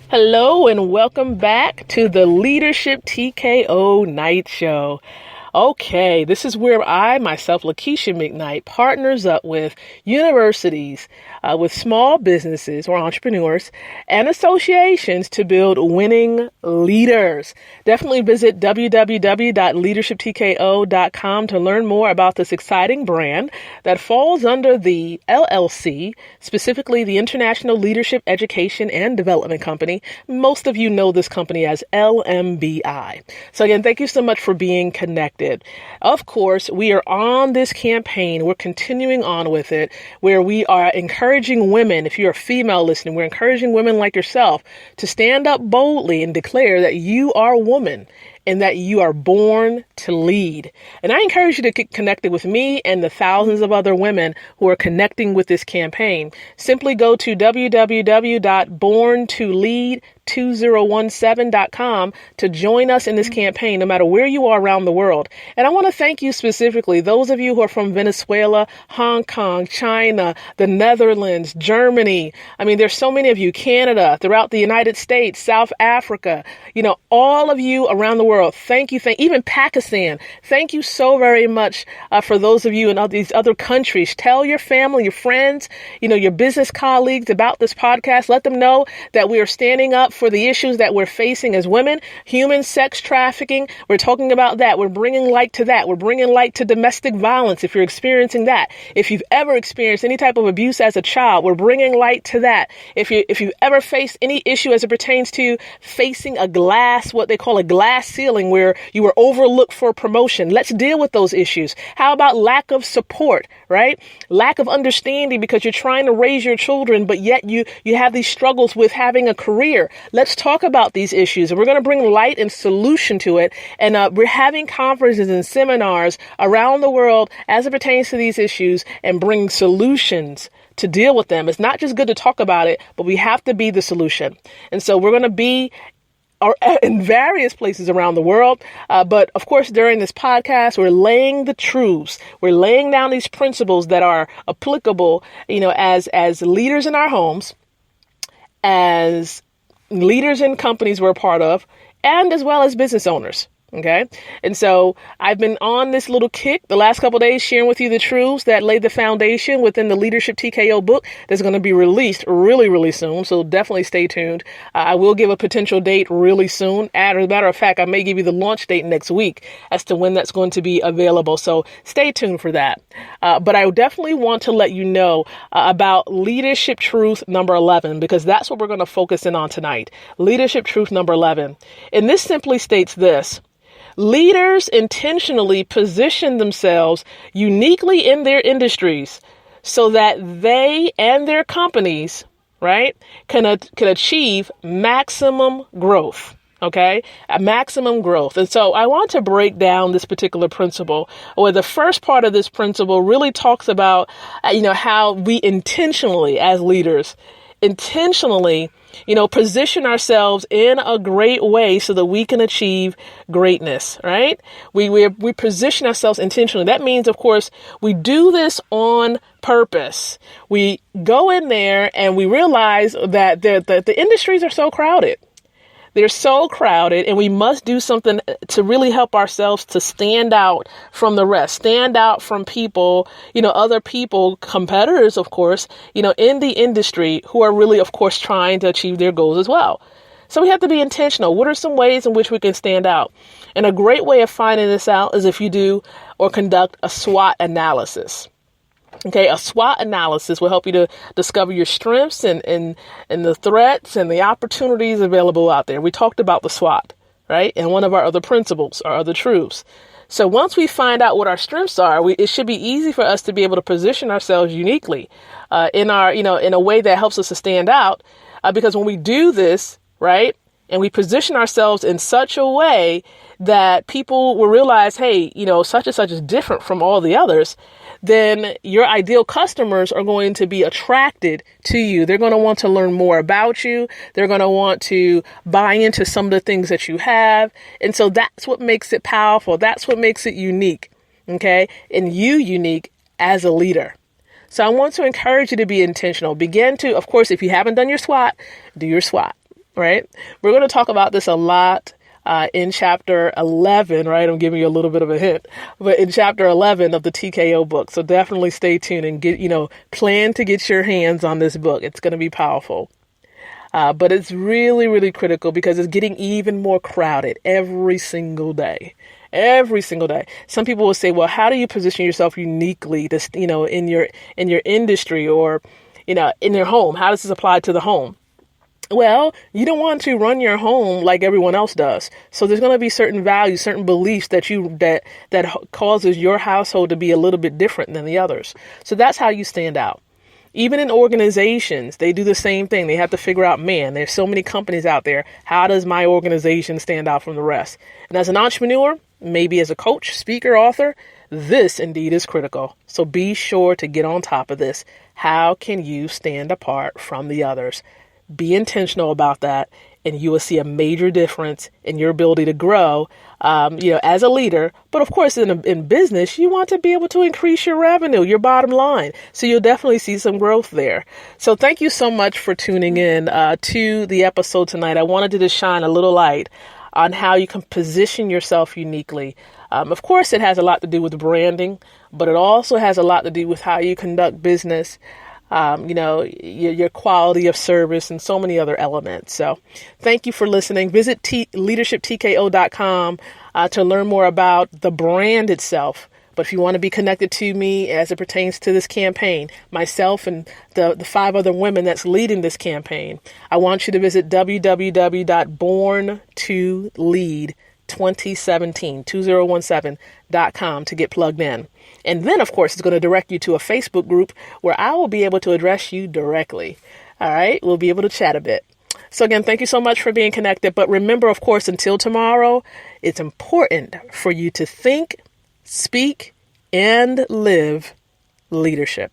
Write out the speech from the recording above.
Hello and welcome back to the Leadership TKO Night Show. Okay, this is where I, myself, Lakeisha McKnight, partners up with universities, with small businesses or entrepreneurs and associations to build winning leaders. Definitely visit www.leadershiptko.com to learn more about this exciting brand that falls under the LLC, specifically the International Leadership Education and Development Company. Most of you know this company as LMBI. So again, thank you so much for being connected. Of course, we are on this campaign. We're continuing on with it, where we are encouraging women. If you're a female listening, we're encouraging women like yourself to stand up boldly and declare that you are a woman and that you are born to lead. And I encourage you to get connected with me and the thousands of other women who are connecting with this campaign. Simply go to www.borntolead2017.com to join us in this campaign, no matter where you are around the world. And I want to thank you specifically, those of you who are from Venezuela, Hong Kong, China, the Netherlands, Germany. I mean, there's so many of you, Canada, throughout the United States, South Africa, all of you around the world. Thank you. Even Pakistan. Thank you so very much for those of you in all these other countries. Tell your family, your friends, your business colleagues about this podcast. Let them know that we are standing up for the issues that we're facing as women. Human sex trafficking. We're talking about that. We're bringing light to that. We're bringing light to domestic violence if you're experiencing that. If you've ever experienced any type of abuse as a child, we're bringing light to that. If you've ever faced any issue as it pertains to facing what they call a glass ceiling, where you were overlooked for promotion. Let's deal with those issues. How about lack of support, right? Lack of understanding because you're trying to raise your children, but yet you have these struggles with having a career. Let's talk about these issues, and we're going to bring light and solution to it. And we're having conferences and seminars around the world as it pertains to these issues and bring solutions to deal with them. It's not just good to talk about it, but we have to be the solution. And so we're going to be in various places around the world. But of course, during this podcast, we're laying the truths. We're laying down these principles that are applicable, as leaders in our homes, as leaders in companies we're a part of, and as well as business owners. Okay. And so I've been on this little kick the last couple of days, sharing with you the truths that lay the foundation within the Leadership TKO book that's going to be released really, really soon. So definitely stay tuned. I will give a potential date really soon. As a matter of fact, I may give you the launch date next week as to when that's going to be available. So stay tuned for that. But I definitely want to let you know about leadership truth number 11, because that's what we're going to focus in on tonight. Leadership truth number 11. And this simply states this: leaders intentionally position themselves uniquely in their industries so that they and their companies, right, can achieve maximum growth. Okay, maximum growth. And so I want to break down this particular principle, where the first part of this principle really talks about, how we intentionally, as leaders, position ourselves in a great way so that we can achieve greatness, right? We position ourselves intentionally. That means, of course, we do this on purpose. We go in there and we realize that the industries are so crowded. They're so crowded, and we must do something to really help ourselves to stand out from the rest, stand out from people, other people, competitors, of course, in the industry who are really, of course, trying to achieve their goals as well. So we have to be intentional. What are some ways in which we can stand out? And a great way of finding this out is if you do or conduct a SWOT analysis. Okay, a SWOT analysis will help you to discover your strengths and the threats and the opportunities available out there. We talked about the SWOT, right? And one of our other principles, our other truths. So once we find out what our strengths are, it should be easy for us to be able to position ourselves uniquely in a way that helps us to stand out. Because when we do this, right, and we position ourselves in such a way that people will realize, hey, such and such is different from all the others, then your ideal customers are going to be attracted to you. They're going to want to learn more about you. They're going to want to buy into some of the things that you have. And so that's what makes it powerful. That's what makes it unique. Okay. And you unique as a leader. So I want to encourage you to be intentional. Begin to, of course, if you haven't done your SWOT, do your SWOT. right? We're going to talk about this a lot in chapter 11, right? I'm giving you a little bit of a hint, but in chapter 11 of the TKO book. So definitely stay tuned and plan to get your hands on this book. It's going to be powerful. But it's really, really critical because it's getting even more crowded every single day. Every single day. Some people will say, well, how do you position yourself uniquely to, in your industry or, in your home? How does this apply to the home? Well, you don't want to run your home like everyone else does. So there's going to be certain values, certain beliefs that causes your household to be a little bit different than the others. So that's how you stand out. Even in organizations, they do the same thing. They have to figure out, man, there's so many companies out there. How does my organization stand out from the rest? And as an entrepreneur, maybe as a coach, speaker, author, this indeed is critical. So be sure to get on top of this. How can you stand apart from the others? Be intentional about that, and you will see a major difference in your ability to grow, as a leader. But of course, in business, you want to be able to increase your revenue, your bottom line. So you'll definitely see some growth there. So thank you so much for tuning in to the episode tonight. I wanted to just shine a little light on how you can position yourself uniquely. Of course, it has a lot to do with branding, but it also has a lot to do with how you conduct business. Your quality of service and so many other elements. So thank you for listening. Visit leadershiptko.com to learn more about the brand itself. But if you want to be connected to me as it pertains to this campaign, myself and the 5 other women that's leading this campaign, I want you to visit www.born2lead2017.com to get plugged in. And then, of course, it's going to direct you to a Facebook group where I will be able to address you directly. All right. We'll be able to chat a bit. So again, thank you so much for being connected. But remember, of course, until tomorrow, it's important for you to think, speak, and live leadership.